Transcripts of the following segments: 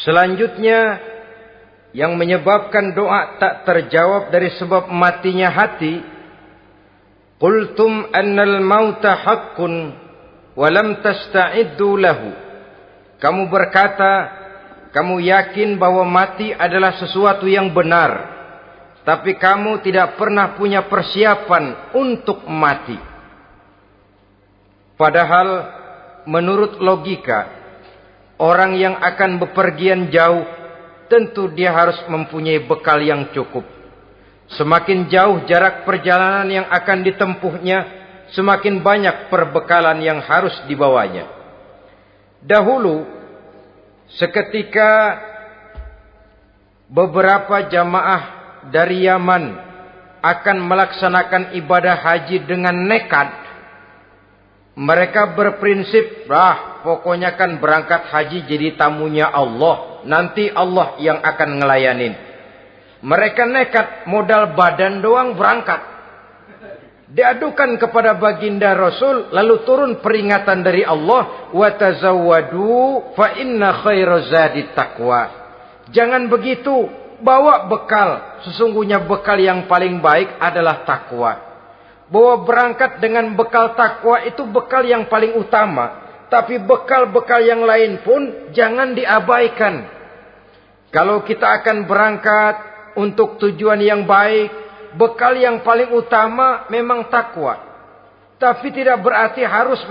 Selanjutnya, yang menyebabkan doa tak terjawab dari sebab matinya hati, qultum annal mauta haqqun wa lam tasta'iddu lahu. Kamu berkata, kamu yakin bahwa mati adalah sesuatu yang benar, tapi kamu tidak pernah punya persiapan untuk mati. Padahal menurut logika, orang yang akan bepergian jauh tentu dia harus mempunyai bekal yang cukup. Semakin jauh jarak perjalanan yang akan ditempuhnya, semakin banyak perbekalan yang harus dibawanya. Dahulu, seketika beberapa jamaah dari Yaman akan melaksanakan ibadah haji dengan nekat, mereka berprinsip, pokoknya kan berangkat haji jadi tamunya Allah, nanti Allah yang akan ngelayanin. Mereka nekat, modal badan doang berangkat. Diadukan kepada baginda Rasul, lalu turun peringatan dari Allah, wa tazawwadu fa inna khairaz zadi taqwa. Jangan begitu, bawa bekal. Sesungguhnya bekal yang paling baik adalah takwa. Bahwa berangkat dengan bekal takwa itu bekal yang paling utama. Tapi bekal-bekal yang lain pun jangan diabaikan. Kalau kita akan berangkat untuk tujuan yang baik, bekal yang paling utama memang takwa. Tapi tidak berarti harus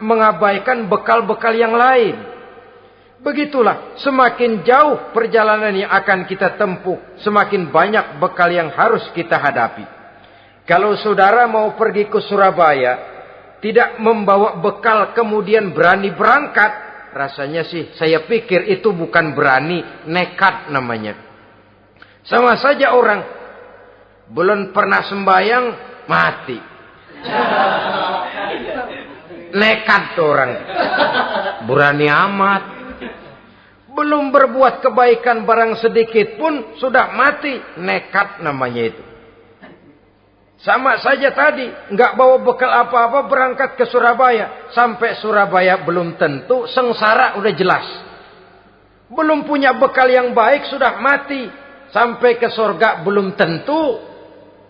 mengabaikan bekal-bekal yang lain. Begitulah, semakin jauh perjalanan yang akan kita tempuh, semakin banyak bekal yang harus kita hadapi. Kalau saudara mau pergi ke Surabaya, tidak membawa bekal kemudian berani berangkat, rasanya sih saya pikir itu bukan berani, nekat namanya. Sama saja orang belum pernah sembahyang mati, nekat orang, berani amat. Belum berbuat kebaikan barang sedikit pun sudah mati, nekat namanya itu. Sama saja tadi, nggak bawa bekal apa-apa berangkat ke Surabaya. Sampai Surabaya belum tentu, sengsara udah jelas. Belum punya bekal yang baik sudah mati. Sampai ke surga belum tentu.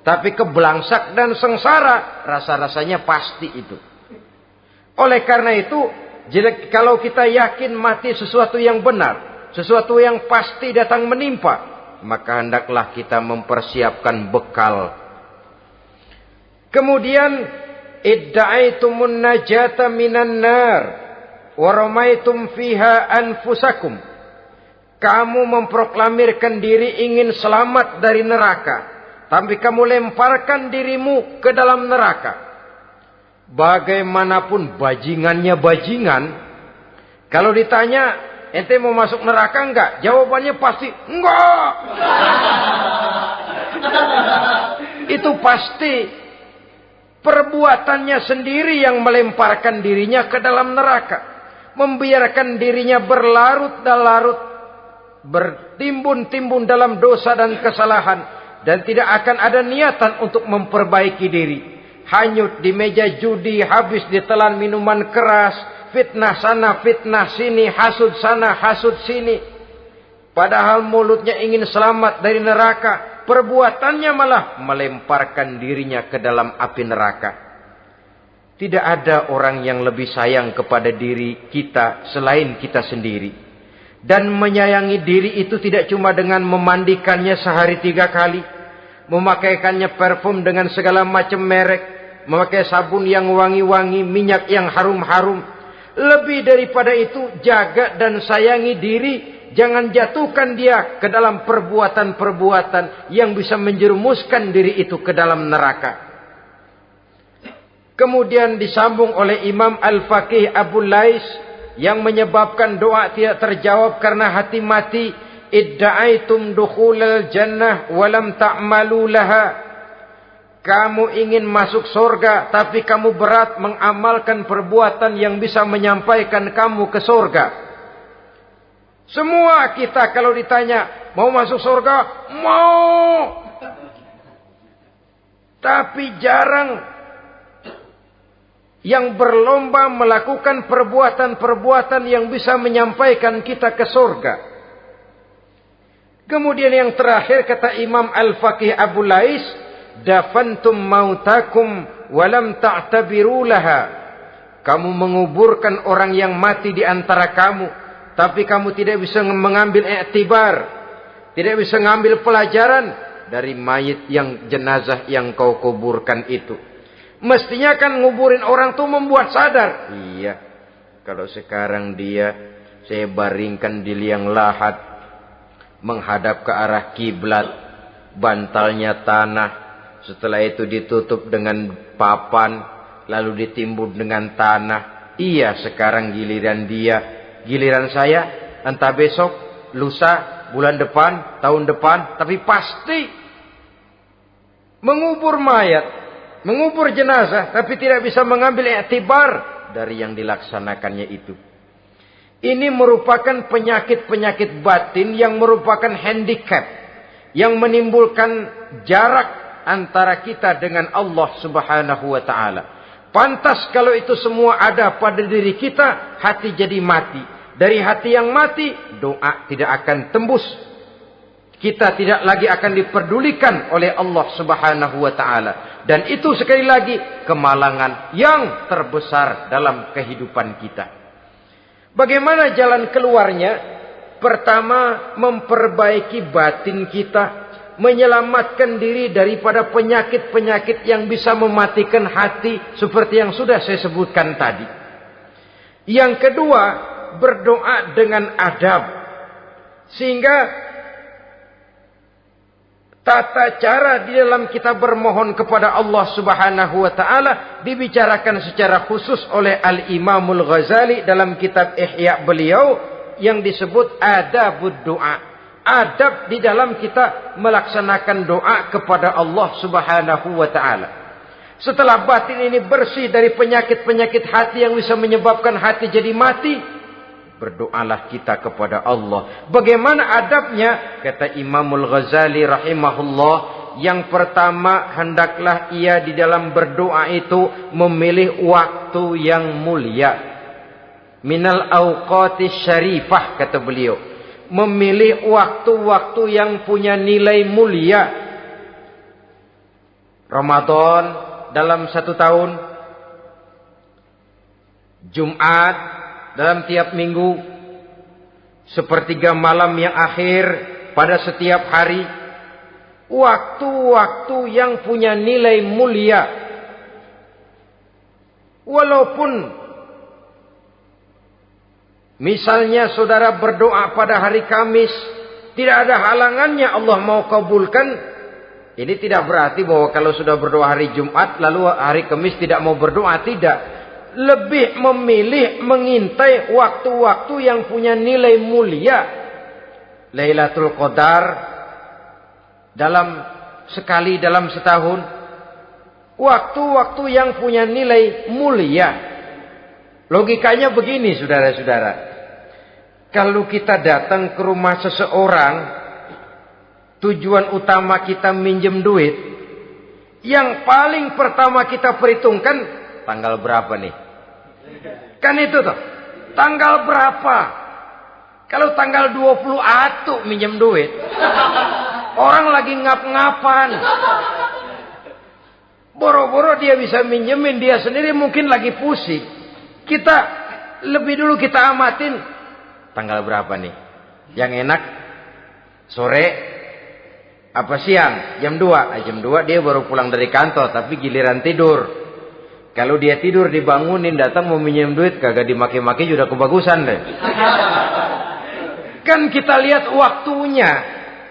Tapi kebelangsak dan sengsara, rasa-rasanya pasti itu. Oleh karena itu, kalau kita yakin mati sesuatu yang benar, sesuatu yang pasti datang menimpa, maka hendaklah kita mempersiapkan bekal. Kemudian idda'aitumun najata minan nar wa ramaitum fiha anfusakum. Kamu memproklamirkan diri ingin selamat dari neraka, tapi kamu lemparkan dirimu ke dalam neraka. Bagaimanapun bajingannya bajingan, kalau ditanya ente mau masuk neraka enggak? Jawabannya pasti enggak. Itu pasti. Perbuatannya sendiri yang melemparkan dirinya ke dalam neraka. Membiarkan dirinya berlarut-larut, bertimbun-timbun dalam dosa dan kesalahan. Dan tidak akan ada niatan untuk memperbaiki diri. Hanyut di meja judi, habis ditelan minuman keras, fitnah sana, fitnah sini, hasud sana, hasud sini. Padahal mulutnya ingin selamat dari neraka. Perbuatannya malah melemparkan dirinya ke dalam api neraka. Tidak ada orang yang lebih sayang kepada diri kita selain kita sendiri. Dan menyayangi diri itu tidak cuma dengan memandikannya sehari 3 kali. Memakaikannya parfum dengan segala macam merek. Memakai sabun yang wangi-wangi, minyak yang harum-harum. Lebih daripada itu, jaga dan sayangi diri. Jangan jatuhkan dia ke dalam perbuatan-perbuatan yang bisa menjerumuskan diri itu ke dalam neraka. Kemudian disambung oleh Imam Al-Faqih Abu Lais yang menyebabkan doa tidak terjawab karena hati mati. Idda'aitum dukhulal jannah walam ta'malu laha. Kamu ingin masuk surga, tapi kamu berat mengamalkan perbuatan yang bisa menyampaikan kamu ke surga. Semua kita kalau ditanya, mau masuk surga? Mau. Tapi jarang yang berlomba melakukan perbuatan-perbuatan yang bisa menyampaikan kita ke surga. Kemudian yang terakhir kata Imam Al-Faqih Abu Lais, dafantum mautakum walam ta'tabiru laha. Kamu menguburkan orang yang mati di antara kamu, tapi kamu tidak bisa mengambil iktibar, tidak bisa mengambil pelajaran dari mayit yang jenazah yang kau kuburkan itu. Mestinya kan nguburin orang tuh membuat sadar. Iya, kalau sekarang saya baringkan di liang lahat, menghadap ke arah kiblat, bantalnya tanah, setelah itu ditutup dengan papan, lalu ditimbun dengan tanah. Iya, sekarang giliran dia, giliran saya, entah besok, lusa, bulan depan, tahun depan, tapi pasti mengubur mayat, mengubur jenazah, tapi tidak bisa mengambil iktibar dari yang dilaksanakannya itu. Ini merupakan penyakit-penyakit batin yang merupakan handicap, yang menimbulkan jarak antara kita dengan Allah Subhanahu wa ta'ala. Pantas kalau itu semua ada pada diri kita, hati jadi mati. Dari hati yang mati, doa tidak akan tembus. Kita tidak lagi akan diperdulikan oleh Allah Subhanahu wa ta'ala. Dan itu sekali lagi kemalangan yang terbesar dalam kehidupan kita. Bagaimana jalan keluarnya? Pertama, memperbaiki batin kita, menyelamatkan diri daripada penyakit-penyakit yang bisa mematikan hati seperti yang sudah saya sebutkan tadi. Yang kedua, berdoa dengan adab, sehingga tata cara di dalam kita bermohon kepada Allah Subhanahu wa ta'ala dibicarakan secara khusus oleh Al-Imamul Ghazali dalam kitab Ihya beliau yang disebut adabud doa. Adab di dalam kita melaksanakan doa kepada Allah Subhanahu wa ta'ala. Setelah batin ini bersih dari penyakit-penyakit hati yang bisa menyebabkan hati jadi mati, berdoalah kita kepada Allah. Bagaimana adabnya? Kata Imamul Ghazali rahimahullah, yang pertama hendaklah ia di dalam berdoa itu memilih waktu yang mulia. Minal awqatis syarifah, kata beliau. Memilih waktu-waktu yang punya nilai mulia. Ramadan dalam 1 tahun, Jumat dalam tiap minggu, sepertiga malam yang akhir pada setiap hari. Waktu-waktu yang punya nilai mulia. Walaupun misalnya saudara berdoa pada hari Kamis, tidak ada halangannya Allah mau kabulkan. Ini tidak berarti bahwa kalau sudah berdoa hari Jumat lalu hari Kamis tidak mau berdoa, tidak. Lebih memilih mengintai waktu-waktu yang punya nilai mulia. Lailatul Qadar sekali dalam setahun. Waktu-waktu yang punya nilai mulia. Logikanya begini, saudara-saudara. Kalau kita datang ke rumah seseorang, tujuan utama kita minjem duit, yang paling pertama kita perhitungkan tanggal berapa nih? Kan itu toh. Tanggal berapa? Kalau tanggal 20 atuh minjem duit. Orang lagi ngap-ngapan. Boro-boro dia bisa minjemin, dia sendiri mungkin lagi pusing. Kita lebih dulu kita amatin tanggal berapa nih? Yang enak sore apa siang? Jam 2. Jam 2 dia baru pulang dari kantor, tapi giliran tidur. Kalau dia tidur dibangunin, datang mau minjem duit, kagak dimaki-maki sudah kebagusan deh. Kan kita lihat waktunya,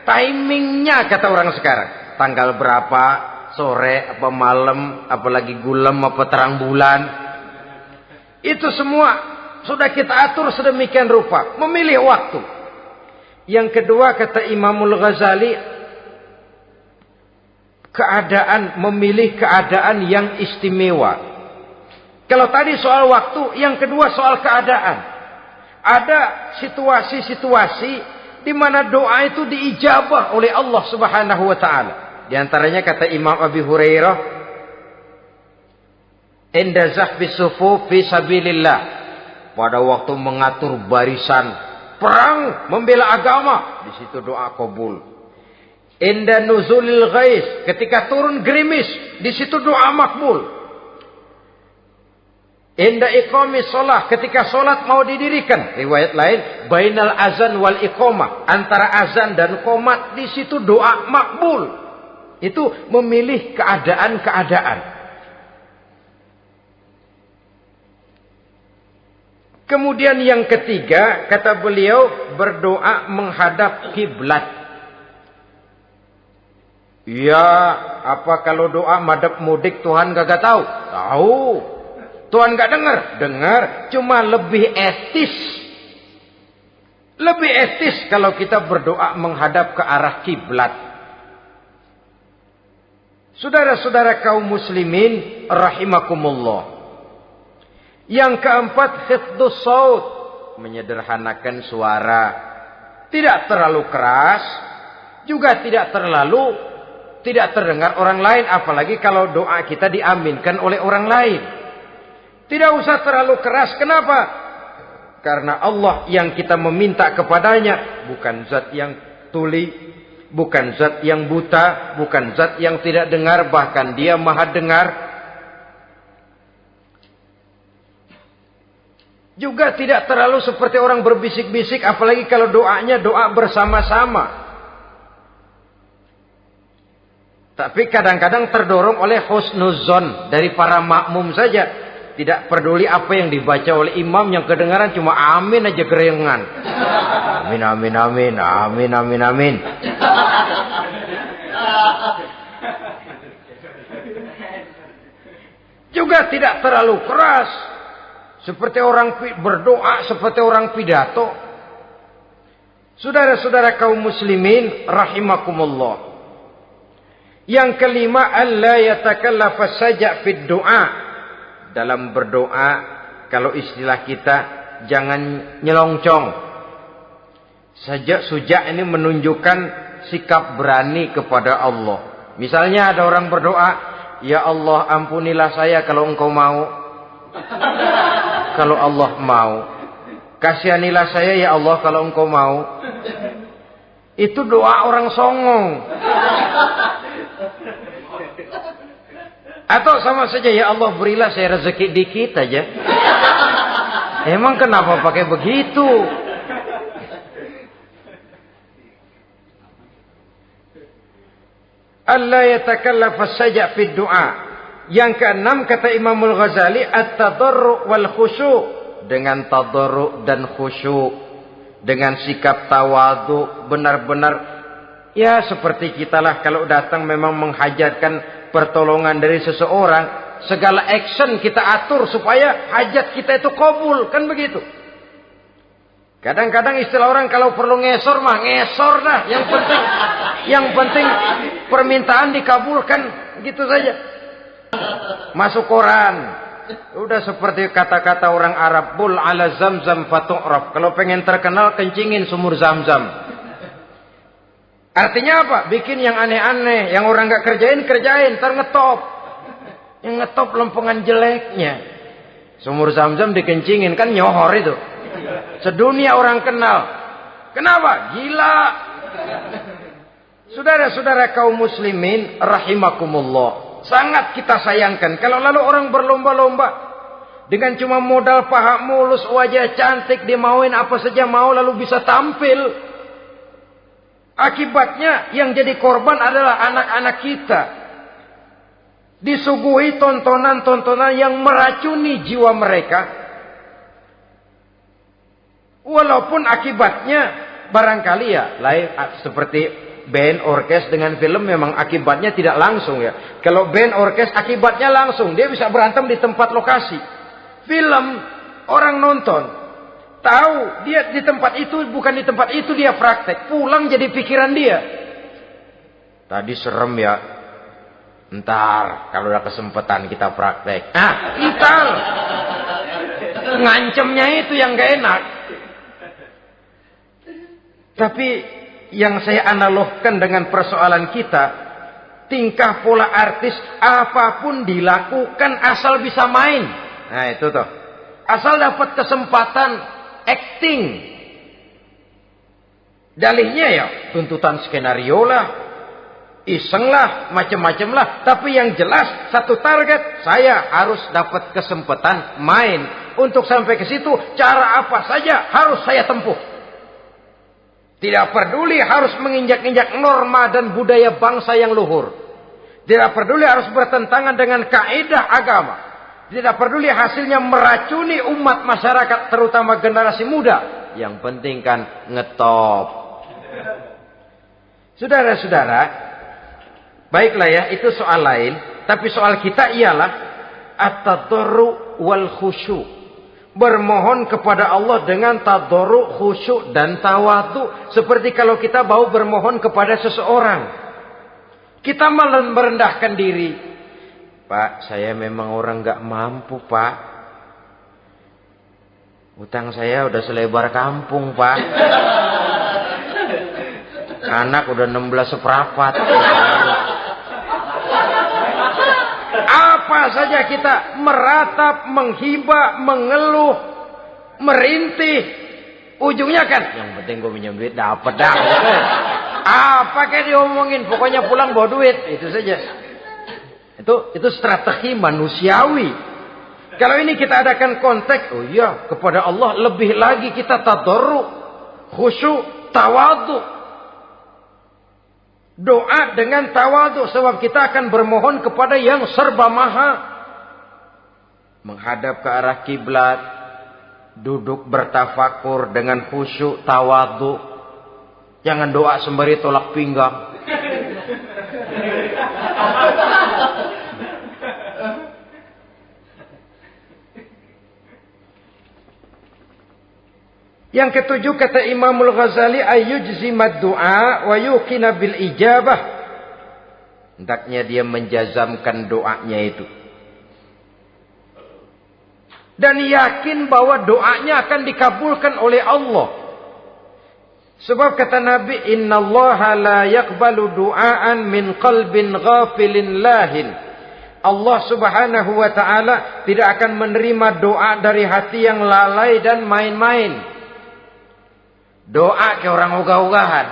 timingnya kata orang sekarang. Tanggal berapa, sore, apa malam, apalagi gulam, apa terang bulan. Itu semua sudah kita atur sedemikian rupa. Memilih waktu. Yang kedua kata Imamul Ghazali, memilih keadaan yang istimewa. Kalau tadi soal waktu, yang kedua soal keadaan. Ada situasi-situasi di mana doa itu diijabah oleh Allah Subhanahu wa taala. Di antaranya kata Imam Abi Hurairah, "Inda zahfis sufuf fi sabilillah." Pada waktu mengatur barisan perang membela agama, di situ doa kabul. Inda nuzulil ghais, ketika turun gerimis, di situ doa makbul. Inda iqamis shalah, ketika salat mau didirikan, riwayat lain bainal azan wal iqamah, antara azan dan qomat, di situ doa makbul. Itu memilih keadaan-keadaan. Kemudian yang ketiga, kata beliau, berdoa menghadap kiblat. Ya, apa kalau doa madhab mudik Tuhan gak tahu? Tahu. Tuhan gak dengar? Dengar. Cuma lebih etis. Lebih etis kalau kita berdoa menghadap ke arah kiblat. Saudara-saudara kaum muslimin rahimakumullah. Yang keempat, hifdzus saut, menyederhanakan suara. Tidak terlalu keras, juga tidak terdengar orang lain, apalagi kalau doa kita diaminkan oleh orang lain. Tidak usah terlalu keras. Kenapa? Karena Allah yang kita meminta kepadanya bukan zat yang tuli, bukan zat yang buta, bukan zat yang tidak dengar, bahkan Dia Maha dengar. Juga tidak terlalu seperti orang berbisik-bisik, apalagi kalau doanya doa bersama-sama. Tapi kadang-kadang terdorong oleh husnuzon dari para makmum saja. Tidak peduli apa yang dibaca oleh imam, yang kedengaran cuma amin aja gerengan. Amin, amin, amin, amin, amin, amin. Juga tidak terlalu keras. Seperti orang berdoa, seperti orang pidato. Saudara-saudara kaum muslimin rahimakumullah. Yang kelima, alla yatakallafa saja fid doa. Dalam berdoa, kalau istilah kita, jangan nyelongcong. Sajak ini menunjukkan sikap berani kepada Allah. Misalnya ada orang berdoa, ya Allah ampunilah saya kalau Engkau mau. Kalau Allah mau. Kasihanilah saya ya Allah kalau Engkau mau. Itu doa orang songong. Atau sama saja, ya Allah berilah saya rezeki dikit aja. Emang kenapa pakai begitu? Allah yatakallafa saja fid du'a. Yang keenam, kata Imamul Ghazali, at-tadarru' wal khusyu'. Dengan tadarru' dan khusyu'. Dengan sikap tawadu, benar-benar ya seperti kitalah kalau datang memang menghajatkan pertolongan dari seseorang, segala action kita atur supaya hajat kita itu kabul, kan begitu. Kadang-kadang istilah orang kalau perlu ngesor mah ngesor dah, yang penting permintaan dikabulkan, gitu saja. Masuk koran, udah seperti kata-kata orang Arab, bul ala zamzam fatu'raf. Kalau pengen terkenal kencingin sumur Zamzam. Artinya apa? Bikin yang aneh-aneh, yang orang gak kerjain, ntar ngetop. Yang ngetop lempengan jeleknya. Sumur Zamzam dikencingin, kan nyohor itu. Sedunia orang kenal. Kenapa? Gila. Saudara-saudara kaum muslimin rahimakumullah. Sangat kita sayangkan kalau lalu orang berlomba-lomba dengan cuma modal paha mulus, wajah cantik, dimauin apa saja mau, lalu bisa tampil. Akibatnya yang jadi korban adalah anak-anak kita. Disuguhi tontonan-tontonan yang meracuni jiwa mereka. Walaupun akibatnya barangkali ya lain seperti band orkes dengan film, memang akibatnya tidak langsung ya. Kalau band orkes akibatnya langsung, dia bisa berantem di tempat lokasi. Film orang nonton, tahu dia di tempat itu, bukan di tempat itu dia praktek, pulang jadi pikiran dia. Tadi serem ya, ntar kalau udah kesempatan kita praktek. Ntar ngancemnya itu yang gak enak. Tapi yang saya analogkan dengan persoalan kita, tingkah pola artis apapun dilakukan asal bisa main. Nah itu tuh, asal dapat kesempatan acting, Dalihnya ya tuntutan skenario lah, iseng lah, macam-macam lah. Tapi yang jelas satu target, saya harus dapat kesempatan main. Untuk sampai ke situ, cara apa saja harus saya tempuh. Tidak peduli harus menginjak-injak norma dan budaya bangsa yang luhur. Tidak peduli harus bertentangan dengan kaidah agama. Tidak peduli hasilnya meracuni umat masyarakat, terutama generasi muda. Yang penting kan ngetop. Saudara-saudara, baiklah ya, itu soal lain. Tapi soal kita ialah at-tadarru wal khusyu'. Bermohon kepada Allah dengan tadarru, khusyuk dan tawadhu. Seperti kalau kita mau bermohon kepada seseorang. Kita merendahkan diri. Pak, saya memang orang gak mampu, Pak. Utang saya udah selebar kampung, Pak. Anak udah 16 seperempat. Apa saja kita meratap, menghibah, mengeluh, merintih. Ujungnya kan, yang penting gue minjem duit dapat dah. Apa kayak diomongin, pokoknya pulang bawa duit, itu saja. Itu strategi manusiawi. Kalau ini kita adakan konteks, oh iya, kepada Allah lebih lagi kita tadarru, khusyuk, tawadhu. Doa dengan tawadhu, sebab kita akan bermohon kepada yang serba maha. Menghadap ke arah kiblat, duduk bertafakur dengan khusyuk, tawadhu. Jangan doa sembari tolak pinggang. Yang ketujuh kata Imamul Ghazali, ayyujzimad du'a wa yuqina bil ijabah. Hendaknya dia menjazamkan doanya itu. Dan yakin bahwa doanya akan dikabulkan oleh Allah. Sebab kata Nabi, innallaha la yaqbalu du'aan min qalbin ghafilin lahin. Allah subhanahu wa ta'ala tidak akan menerima doa dari hati yang lalai dan main-main. Doa ke orang ogah-ogahan.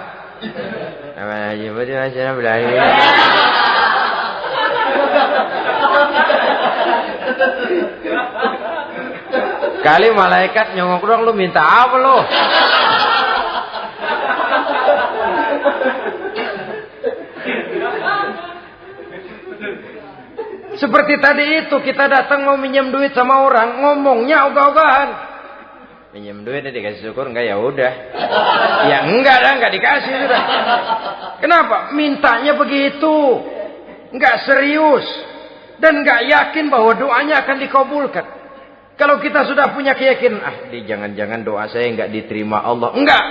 Kali malaikat nyongok dong, lu minta apa lu? Seperti tadi itu, kita datang mau minjem duit sama orang, ngomongnya ogah-ogahan. Minjem duit dikasih syukur enggak, ya udah. Ya enggak dah, enggak dikasih sudah. Kenapa? Mintanya begitu. Enggak serius dan enggak yakin bahwa doanya akan dikabulkan. Kalau kita sudah punya keyakinan, jangan-jangan doa saya enggak diterima Allah. Enggak.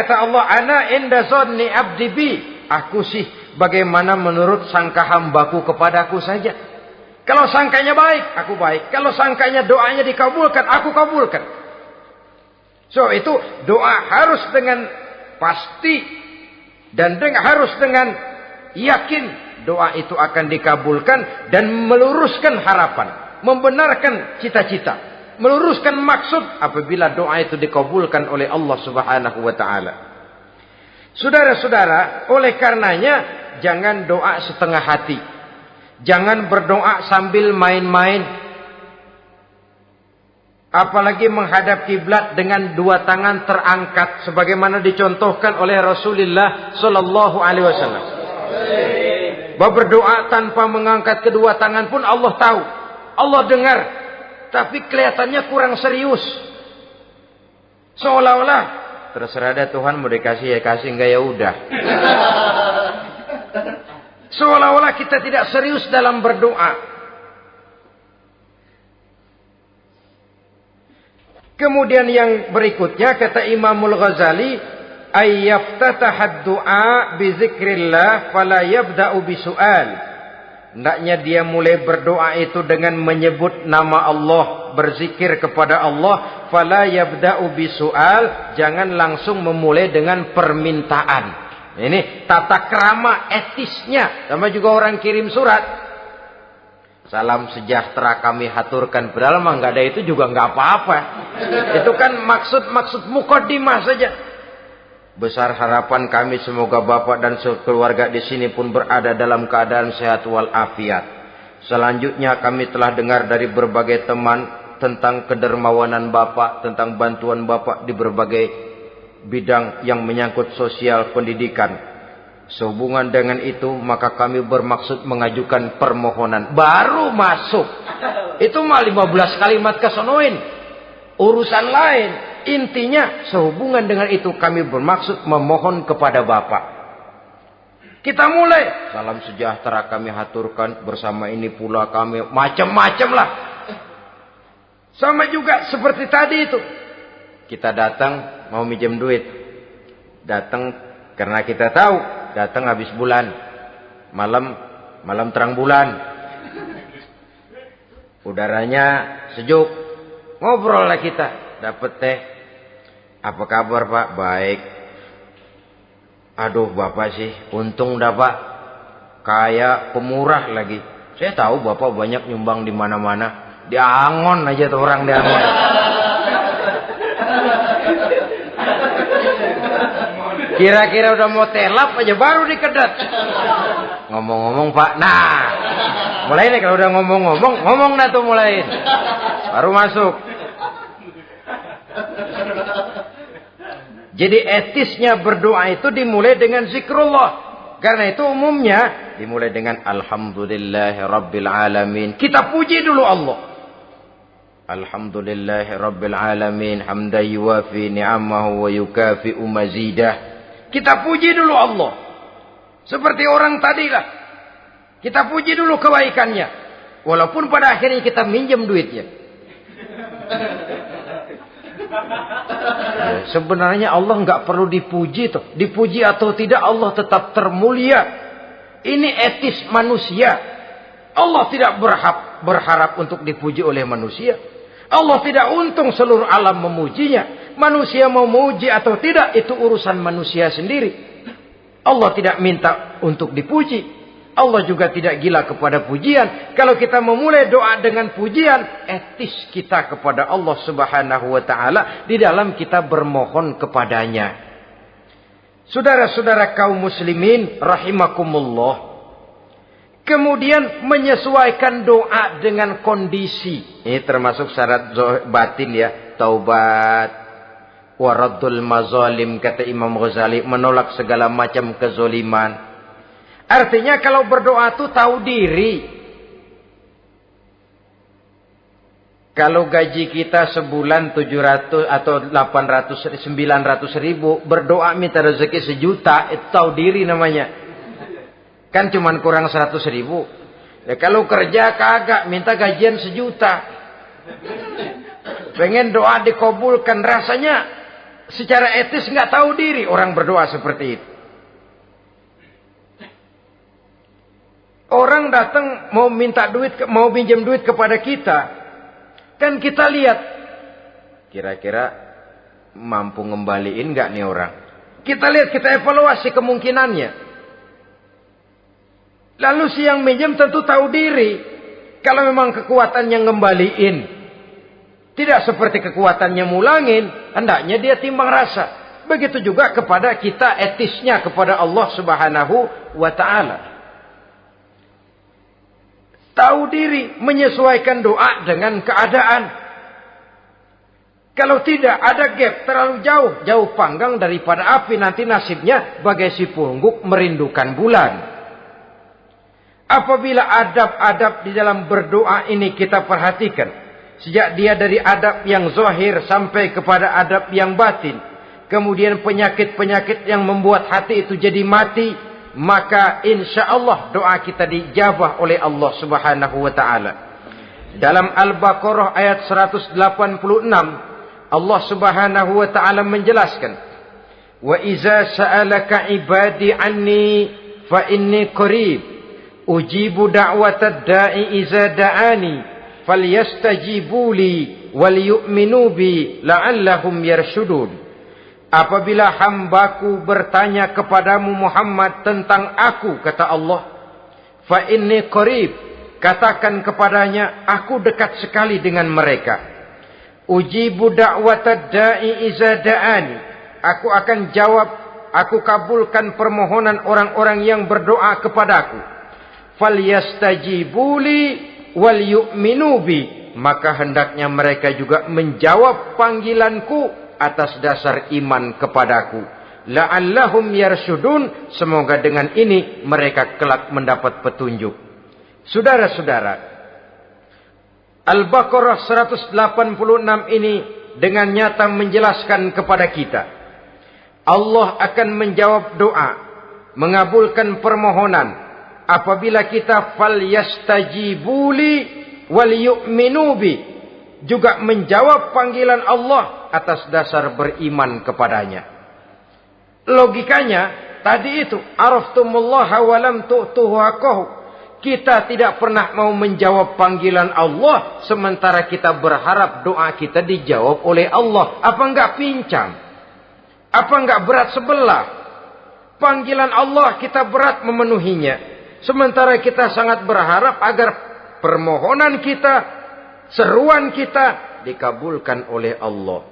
Kata Allah, ana inda zanni abdi bi. Aku sih bagaimana menurut sangka hambaku kepadaku saja. Kalau sangkanya baik, aku baik. Kalau sangkanya doanya dikabulkan, aku kabulkan. So itu doa harus dengan pasti dan harus dengan yakin doa itu akan dikabulkan dan meluruskan harapan, membenarkan cita-cita, meluruskan maksud apabila doa itu dikabulkan oleh Allah Subhanahu wa taala. Saudara-saudara, oleh karenanya jangan doa setengah hati. Jangan berdoa sambil main-main. Apalagi menghadap kiblat dengan dua tangan terangkat sebagaimana dicontohkan oleh Rasulullah sallallahu alaihi wasallam. Bahwa berdoa tanpa mengangkat kedua tangan pun Allah tahu. Allah dengar. Tapi kelihatannya kurang serius. Seolah-olah terserah dah Tuhan, mau dikasih ya kasih, enggak ya udah. Seolah-olah kita tidak serius dalam berdoa. Kemudian yang berikutnya kata Imamul Ghazali, ayyaftataha du'a bi zikrillah fala yabda'u bi su'al. Hendaknya dia mulai berdoa itu dengan menyebut nama Allah, berzikir kepada Allah, fala yabda'u bi su'al, jangan langsung memulai dengan permintaan. Ini tata krama etisnya. Sama juga orang kirim surat. Salam sejahtera kami haturkan. Padahal mah nggak ada itu juga nggak apa-apa. Itu kan maksud mukaddimah saja. Besar harapan kami semoga Bapak dan keluarga di sini pun berada dalam keadaan sehat walafiat. Selanjutnya kami telah dengar dari berbagai teman tentang kedermawanan Bapak, tentang bantuan Bapak di berbagai bidang yang menyangkut sosial pendidikan. Sehubungan dengan itu maka kami bermaksud mengajukan permohonan. Baru masuk. Itu mah 15 kalimat kesonoin. Urusan lain. Intinya sehubungan dengan itu kami bermaksud memohon kepada Bapak. Kita mulai. Salam sejahtera kami haturkan. Bersama ini pula kami macam-macam lah. Sama juga seperti tadi itu. Kita datang mau minjem duit. Datang karena kita tahu. Datang habis bulan. Malam terang bulan. Udaranya sejuk. Ngobrol lah kita. Dapat teh. Apa kabar Pak? Baik. Aduh Bapak sih. Untung dah Pak. Kayak pemurah lagi. Saya tahu Bapak banyak nyumbang di mana-mana. Di Angon aja tuh orang di Angon. Kira-kira udah mau telap aja baru dikedat. Ngomong-ngomong Pak. Nah. Mulai nih kalau udah ngomong-ngomong. Ngomong dah tuh mulai. Baru masuk. Jadi etisnya berdoa itu dimulai dengan zikrullah. Karena itu umumnya dimulai dengan Alhamdulillahi Rabbil Alamin. Kita puji dulu Allah. Alhamdulillahi Rabbil Alamin. Hamdan yuwafi ni'amahu wa yukafi'u mazidah. Kita puji dulu Allah. Seperti orang tadi lah. Kita puji dulu kebaikannya. Walaupun pada akhirnya kita minjem duitnya. Ya, sebenarnya Allah nggak perlu dipuji tuh. Dipuji atau tidak Allah tetap termulia. Ini etis manusia. Allah tidak berharap untuk dipuji oleh manusia. Allah tidak untung seluruh alam memujinya. Manusia mau memuji atau tidak itu urusan manusia sendiri. Allah tidak minta untuk dipuji. Allah juga tidak gila kepada pujian. Kalau kita memulai doa dengan pujian, etis kita kepada Allah Subhanahu wa taala di dalam kita bermohon kepadanya. Saudara-saudara kaum muslimin rahimakumullah. Kemudian menyesuaikan doa dengan kondisi. Ini termasuk syarat batin ya. Taubat. Waraddul mazalim kata Imam Ghazali. Menolak segala macam kezoliman. Artinya kalau berdoa itu tahu diri. Kalau gaji kita sebulan 700 atau 800, 900 ribu. Berdoa minta rezeki 1 juta. Itu tahu diri namanya. Kan cuman kurang 100 ribu. Ya, kalau kerja kagak minta gajian 1 juta. Pengen doa dikabulkan. Rasanya secara etis nggak tahu diri orang berdoa seperti itu. Orang datang mau minta duit, mau pinjam duit kepada kita. Kan kita lihat. Kira-kira mampu ngembaliin nggak nih orang. Kita lihat, kita evaluasi kemungkinannya. Lalu si yang minjem tentu tahu diri. Kalau memang kekuatannya ngembaliin. Tidak seperti kekuatannya mulangin. Hendaknya dia timbang rasa. Begitu juga kepada kita etisnya kepada Allah Subhanahu wa ta'ala. Tahu diri. Menyesuaikan doa dengan keadaan. Kalau tidak ada gap terlalu jauh. Jauh panggang daripada api. Nanti nasibnya bagai si pungguk merindukan bulan. Apabila adab-adab di dalam berdoa ini kita perhatikan. Sejak dia dari adab yang zahir sampai kepada adab yang batin. Kemudian penyakit-penyakit yang membuat hati itu jadi mati. Maka insya Allah doa kita dijabah oleh Allah Subhanahu wa ta'ala. Dalam Al-Baqarah ayat 186. Allah Subhanahu wa ta'ala menjelaskan. Wa iza sa'alaka ibadi anni fa inni qarib. Ujibu da'watad da'i iza da'ani falyastajibu li wal yu'minu bi la'allahum yarshudun. Apabila hambaku bertanya kepadamu Muhammad tentang aku, kata Allah, fa inni qarib, katakan kepadanya, aku dekat sekali dengan mereka. Ujibu da'watad da'i iza da'ani. Aku akan jawab, aku kabulkan permohonan orang-orang yang berdoa kepadaku. Falyastajibuli wal yu'minu bi. Maka hendaknya mereka juga menjawab panggilanku atas dasar iman kepadaku. La'allahum yarsyudun. Semoga dengan ini mereka kelak mendapat petunjuk. Saudara-saudara, Al-Baqarah 186 ini dengan nyata menjelaskan kepada kita, Allah akan menjawab doa, mengabulkan permohonan apabila kita falyastajibuli wal yu'minu bi, juga menjawab panggilan Allah atas dasar beriman kepadanya. Logikanya tadi itu, araftumullaha wa lam tu'tuhu haqqahu. Kita tidak pernah mau menjawab panggilan Allah sementara kita berharap doa kita dijawab oleh Allah. Apa enggak pincang? Apa enggak berat sebelah? Panggilan Allah kita berat memenuhinya, sementara kita sangat berharap agar permohonan kita, seruan kita dikabulkan oleh Allah.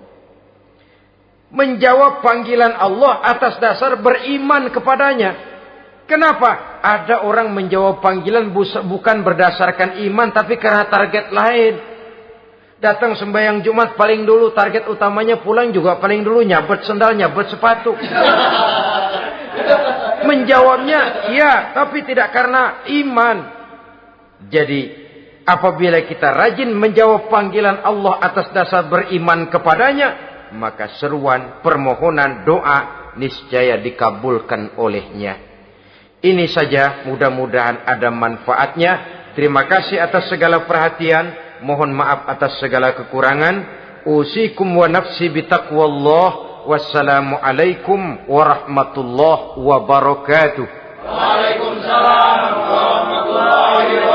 Menjawab panggilan Allah atas dasar beriman kepadanya. Kenapa? Ada orang menjawab panggilan bukan berdasarkan iman, tapi karena target lain. Datang sembahyang Jumat paling dulu, target utamanya pulang juga paling dulu nyabet sendal, nyabet sepatu. Menjawabnya ya, tapi tidak karena iman. Jadi apabila kita rajin menjawab panggilan Allah atas dasar beriman kepadanya, maka seruan, permohonan, doa niscaya dikabulkan olehnya. Ini saja, mudah-mudahan ada manfaatnya. Terima kasih atas segala perhatian. Mohon maaf atas segala kekurangan. Usikum wa nafsi bitaqwallah. Wassalamualaikum warahmatullahi wabarakatuh. Waalaikumsalam warahmatullahi wabarakatuh.